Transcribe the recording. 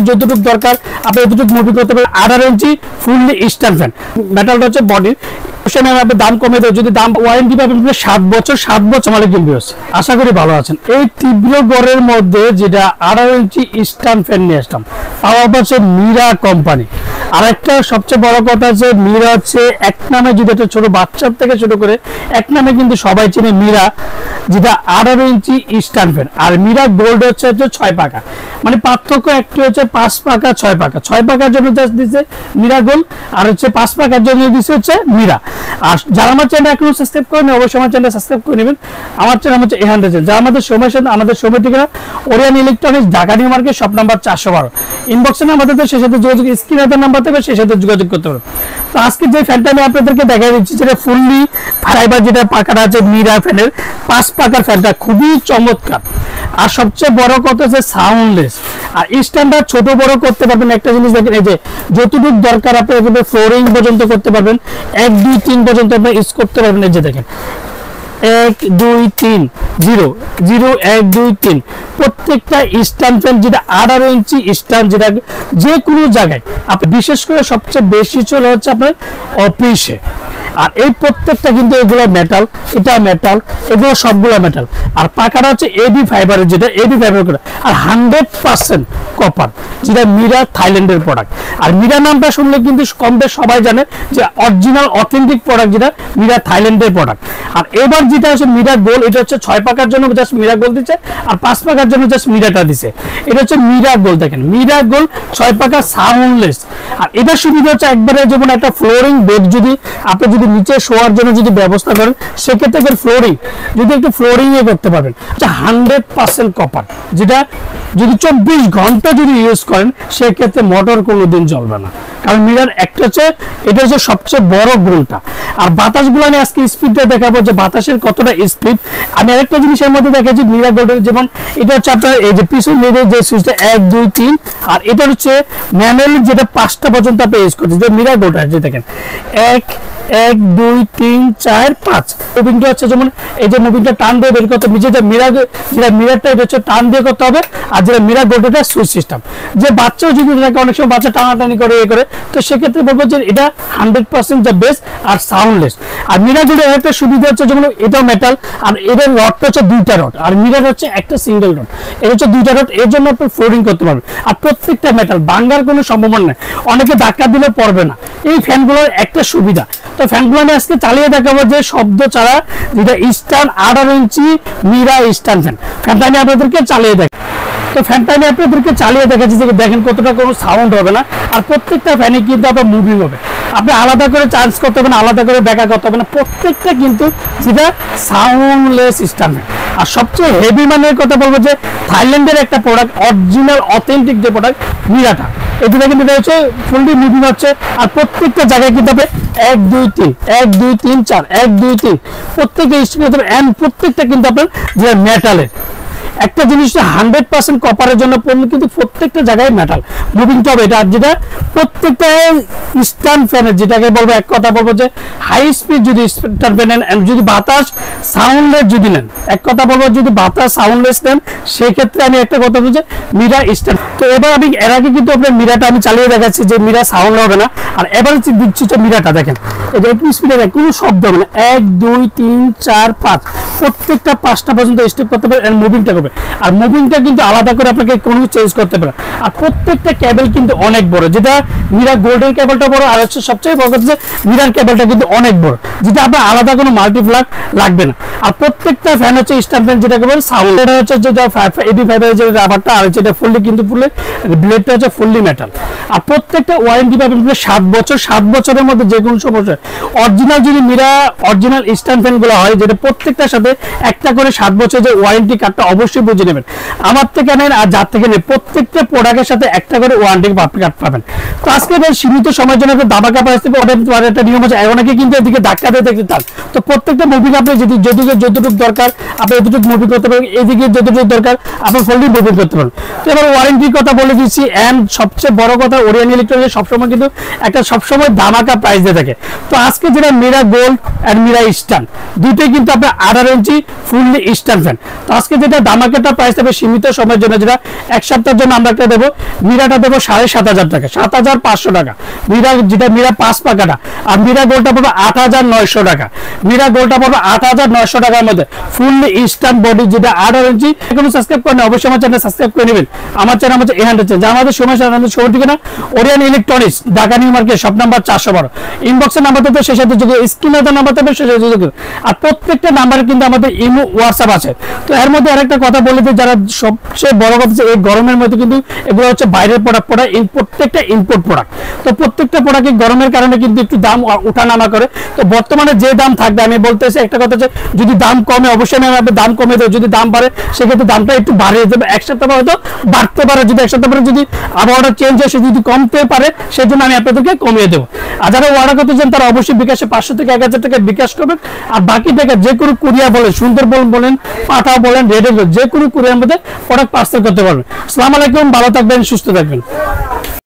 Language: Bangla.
যতটুকু দরকার আপনি এতটুকু মুভি করতে পারেন। 18 ইঞ্চি ফুললি স্ট্যান্ড ফ্যান, মেটালটা হচ্ছে বডি আপনি দাম কমে দেয়, যদি দাম ওয়ারেন্টি পাবেন 7 বছর। 7 বছর মানে কিনবে। আশা করি ভালো আছেন। এই তীব্র গড়ের মধ্যে যেটা 18 ইঞ্চি স্ট্যান্ড ফ্যান নিয়ে আসলাম, পাওয়া হচ্ছে মিরা কোম্পানি। আর একটা সবচেয়ে বড় কথা আছে, মিরা হচ্ছে এক নামে, যদি একটা ছোট বাচ্চার থেকে শুরু করে এক নামে কিন্তু সবাই চেনে মিরা, যেটা 18 ইঞ্চি স্ট্যান্ড ফ্যান। আর মিরা গোল্ড হচ্ছে 6 পাকা, মানে পার্থক্য একটি হচ্ছে 5 পাকা 6 পাকা। 6 পাকার জন্য দিচ্ছে মিরা গোল্ড, আর হচ্ছে 5 পাকার জন্য দিচ্ছে হচ্ছে মিরা। আর যারা আমার চ্যানেল এখনো সাবস্ক্রাইব করেন অবশ্যই আমার চ্যানেল সাবস্ক্রাইব করে নেবেন। আমার চ্যানেল হচ্ছে এহান রেজেন। যারা আমাদের সময়ের সাথে আমাদের সময় ঠিকানা Orion electronics, Dhaka New Market, shop number 412। ইনবক্সে আমাদের সেই সাথে যোগাযোগ, স্ক্রিনে নাম্বার থেকে সেই সাথে যোগাযোগ করতে পারবেন। তো আজকে যে ফ্যানটা আমি আপনাদেরকে দেখাই দিচ্ছি, যেটা ফুললি ফাইবার, যেটা পাকাটা আছে মিরা ফ্যানের 5 পাকার ফ্যানটা খুবই চমৎকার। আর সবচেয়ে বড় কথা হচ্ছে সাউন্ডলেস, আর স্ট্যান্ডার্ড ছোট বড় করতে পারবেন। একটা জিনিস দেখেন, এই যে যতটুকু দরকার আপনি ফ্লোরিং পর্যন্ত করতে পারবেন, 1 2 3 পর্যন্ত আপনি ইউজ করতে পারবেন। এই যে দেখেন 1 2 3 0 0 1 2 3 প্রত্যেকটা স্ট্যান্ড ফ্যান, যেটা 18 ইঞ্চি স্ট্যান্ড, যেটা যে কোনো জায়গায় আপনি, বিশেষ করে সবচেয়ে বেশি চলে হচ্ছে আপনার অফিসে। আর এই প্রত্যেকটা কিন্তু এগুলো মেটাল, এটা মেটাল, এগুলো সবগুলো মেটাল। আর পাকাটা হচ্ছে এবি ফাইবারের, যেটা এবি ফাইবার করে, আর 100% কপার, যেটা মিরা থাইল্যান্ডের প্রোডাক্ট। আর মিরা নামটা শুনলে কিন্তু কম বেশ সবাই জানে যে অরিজিনাল অথেন্টিক প্রোডাক্ট, যেটা মিরা থাইল্যান্ডের প্রোডাক্ট। আর এবার যেটা হচ্ছে মিরা গোল্ড, এটা হচ্ছে 6 পাকার জন্য জাস্ট মিরা গোল্ড দিচ্ছে, আর 5 পাকার জন্য জাস্ট মিরাটা দিচ্ছে। এটা হচ্ছে মিরা গোল্ড। দেখেন মিরা গোল্ড 6 পাকা সাউন্ডলেস। আর এটার সুবিধা হচ্ছে একবারে যেমন একটা ফ্লোরিং বেড, যদি আপনি যদি নিচে শোয়ার জন্য যদি ব্যবস্থা করেন, সেক্ষেত্রে ফ্লোরিং যদি একটু ফ্লোরিং এ করতে পারবেন। 100% কপার, যেটা যদি 24 ঘন্টা যদি ইউজ করেন, সেক্ষেত্রে মোটর কোনোদিন চলবে না। কারণ মিরার একটা হচ্ছে, এটা হচ্ছে সবচেয়ে বড় গুণটা। আর বাতাসগুলো আমি আজকে স্পিডটা দেখাবো, যে বাতাসের কতটা স্পিড। আমি আরেকটা জিনিসের মধ্যে দেখাচ্ছি মিরা গোল্ডের, যেমন এটা হচ্ছে আপনার এই যে পিছন লিডের যে সুইচটা 1 2 3, আর এটা হচ্ছে ম্যানুয়ালি, যেটা 5টা পর্যন্ত আপনি ইউজ করছেন। যে মিরা গোল্ডের যে দেখেন 1 1 2 3 4 5 মুভিংটা হচ্ছে, যেমন এই যে মুভিংটা টান দিয়ে বের করতে হবে, যেটা মিরারটা এটা হচ্ছে টান দিয়ে করতে হবে। আর যেটা মিরা গোল্ডের সুইচ সিস্টেম, যে বাচ্চাও যদি থাকে, অনেক সময় বাচ্চা টানাটানি করে করে, তো সেক্ষেত্রে বলবো যে এটা 100% যা বেস্ট আর সাউন্ডলেস। আর মিরা গোল্ডের একটা সুবিধা হচ্ছে, যেমন এটাও মেটাল, আর এটার রডটা হচ্ছে 2টা রড, আর মিরার হচ্ছে একটা সিঙ্গেল রড। এটা হচ্ছে 2টা রড, এর জন্য আপনি ফ্লোরিং করতে পারবেন। আর প্রত্যেকটা মেটাল, ভাঙার কোনো সম্ভাবনা নেই, অনেকে ধাক্কা দিলে পড়বে না। এই ফ্যানগুলোর একটা সুবিধা। তো ফ্যানগুলো আমি আজকে চালিয়ে দেখাবো, যে শব্দ ছাড়া, যেটা স্ট্যান্ড 18 ইঞ্চি মিরা স্ট্যান্ড ফ্যান। ফ্যানটা আমি আপনাদেরকে চালিয়ে দেখ তো ফ্যানটা আমি আপনাদেরকে চালিয়ে দেখাচ্ছি, যে দেখেন কতটা কোনো সাউন্ড হবে না। আর প্রত্যেকটা ফ্যানে কিন্তু আপনার মুভিং হবে, আপনি আলাদা করে চার্জ করতে হবে না, আলাদা করে ব্যাকআপ করতে হবে না। প্রত্যেকটা কিন্তু যেটা সাউন্ডলেস স্ট্যান্ড ফ্যান। আর সবচেয়ে হেভি মানের কথা বলবো, যে থাইল্যান্ডের একটা প্রোডাক্ট, অরিজিনাল অথেন্টিক যে প্রোডাক্ট মিরাটা, এটা কিন্তু এটা হচ্ছে ফুললি মুভিং হচ্ছে। আর প্রত্যেকটা জায়গায় কিন্তু হবে 1 2 3 1 2 3 4 1 2 3 প্রত্যেকটা স্টিকার, এন্ড প্রত্যেকটা কিন্তু আপনার যে মেটালের। একটা জিনিস 100% কপারের জন্য পণ্য, কিন্তু প্রত্যেকটা জায়গায় মেটাল মুভিংটা হবে এটা। যেটা প্রত্যেকটা স্ট্যান্ড ফ্যানের, যেটাকে বলবো এক কথা বলবো, যে হাই স্পিড যদি স্ট্যান্ড ফ্যান নেন, যদি বাতাস সাউন্ডলেস যদি নেন, এক কথা বলবো, যদি বাতাস সাউন্ডলেস নেন, সেক্ষেত্রে আমি একটা কথা বলছি মিরা স্ট্যান্ড। তো এবার আমি এর আগে কিন্তু আপনার মিরাটা আমি চালিয়ে দেখাচ্ছি, যে মিরা সাউন্ড হবে না। আর এবার দিচ্ছি তো মিরাটা দেখেন, এটা একটু স্পিডে দেয়, কোনো শব্দ হবে না। 1 2 3 4 5 প্রত্যেকটা 5টা পর্যন্ত স্টেপ করতে পারে, আর মুভিংটা করবে। আর মুভিংটা কিন্তু আলাদা করে আপনাকে কোনো চেঞ্জ করতে পারে। আর প্রত্যেকটা কেবল কিন্তু অনেক বড়, যেটা মিরা গোল্ডের কেবলটা বড়, আর হচ্ছে সবচেয়ে বড় কথা, মিরার কেবলটা কিন্তু অনেক বড়, যেটা আপনার আলাদা কোনো মাল্টিপ্লাগ লাগবে না। আর প্রত্যেকটা ফ্যান হচ্ছে স্ট্যান্ড ফ্যান, যেটাকে বলে সাউন্ড। এটা হচ্ছে যেটা এবি ফাইবারের যে রাবারটা, আর যেটা ফুললি কিন্তু ফুললি ব্লেডটা হচ্ছে ফুললি মেটাল। আর প্রত্যেকটা ওয়ারেন্টি পাবেন 7 বছর। 7 বছরের মধ্যে যে কোনো সমস্যা, অরিজিনাল যদি মিরা অরিজিনাল স্ট্যান্ড ফ্যান গুলো হয়, যেটা প্রত্যেকটার সাথে একটা করে 7 বছর যে ওয়ারেন্টি কার্ডটা অবশ্যই বুঝে নেবেন। আমার থেকে নেন আর যার থেকে নেন, প্রত্যেকটা প্রোডাক্টের সাথে একটা করে ওয়ারেন্টি কার্ড পাবেন। তো আজকে সীমিত সময়ের জন্য দাবাকা প্রাইস থেকে একটা নিয়ম আছে, অনেকে কিন্তু এদিকে ধাক্কা দিয়ে দেখতে চান। তো প্রত্যেকটা মুভিং আপনি যদি যতটুকু দরকার আপনি এতটুকু মুভি করতে পারেন, এদিকে যতটুকু দরকার আপনি ফুললি মুভি করতে পারেন। তো এবার ওয়ারেন্টির কথা বলে দিচ্ছি। এন্ড সবচেয়ে বড় কথা, ওরিয়ান ইলেকট্রনিক্স সবসময় কিন্তু একটা সবসময় ধামাকা প্রাইস দিয়ে থাকে। তো আজকে যেটা মিরা গোল্ড আর মিরা স্ট্যান্ড, দুটোই কিন্তু আপনার 18 ইঞ্চি ফুললি স্ট্যান্ড ফ্যান। তো আজকে যেটা দামাকেটা প্রাইস হবে সীমিত সময়ের জন্য, যেটা এক সপ্তাহের জন্য আমরা একটা দেবো, মিরাটা দেবো 7,500 টাকা, 7,500 টাকা মিরা, যেটা মিরা 5 পাকাটা। আর মিরা গোলটা পড়বে 8,900 টাকা, মিরা গোলটা পড়বে 8,900 টাকার মধ্যে ফুললি স্ট্যান্ড বডি, যেটা 18 ইঞ্চি। এখনো সাবস্ক্রাইব করেন, অবশ্যই আমার চ্যানেল সাবস্ক্রাইব করে নেবেন। আমার চ্যানেল হচ্ছে এহান্ডেড চ্যানেল, আমাদের সময় শোর ঠিকানা Orion electronics, Dhaka New Market, shop number 412। ইনবক্সের নাম্বার তো সেই সাথে যোগাযোগ, স্ক্রিনের নাম্বার থাকবে সেই সাথে যোগাযোগ। আর প্রত্যেকটা নাম্বারে কিন্তু আমাদের ইমো হোয়াটসঅ্যাপ আছে। তো এর মধ্যে আরেকটা কথা বলে দিই, যারা সবচেয়ে বড় কথা, এই গরমের মধ্যে কিন্তু এগুলো হচ্ছে বাইরের প্রোডাক্ট, প্রত্যেকটা ইম্পোর্ট প্রোডাক্ট। তো প্রত্যেকটা প্রোডাক্ট গরমের কারণে কিন্তু একটু দাম উঠানামা করে। তো বর্তমানে যে দাম থাকবে, আমি বলতেছি একটা কথা, যে যদি দাম কমে অবশ্যই আমি দাম কমে দেবো, যদি দাম বাড়ে সেক্ষেত্রে দামটা একটু বাড়িয়ে দেবে। এক সপ্তাহ হয়তো বাড়তে পারে, যদি এক সপ্তাহ পরে যদি আবহাওয়াটা চেঞ্জ হয়, সে যদি কমতে পারে, সেজন্য আমি আপনাদেরকে কমিয়ে দেবো। আর যারা অর্ডার করতে চান তারা অবশ্যই বিকাশে 500 থেকে 1,000 টাকা বিকাশ করবেন। আর বাকি টাকা যে কোনো কুরিয়ার বলেন, সুন্দরবন বলেন, পাঠাও বলেন, রেডি যে কোনো কুরিয়ার মধ্যে প্রোডাক্ট পার্সেল করতে পারবেন। আসসালামু আলাইকুম, ভালো থাকবেন, সুস্থ থাকবেন।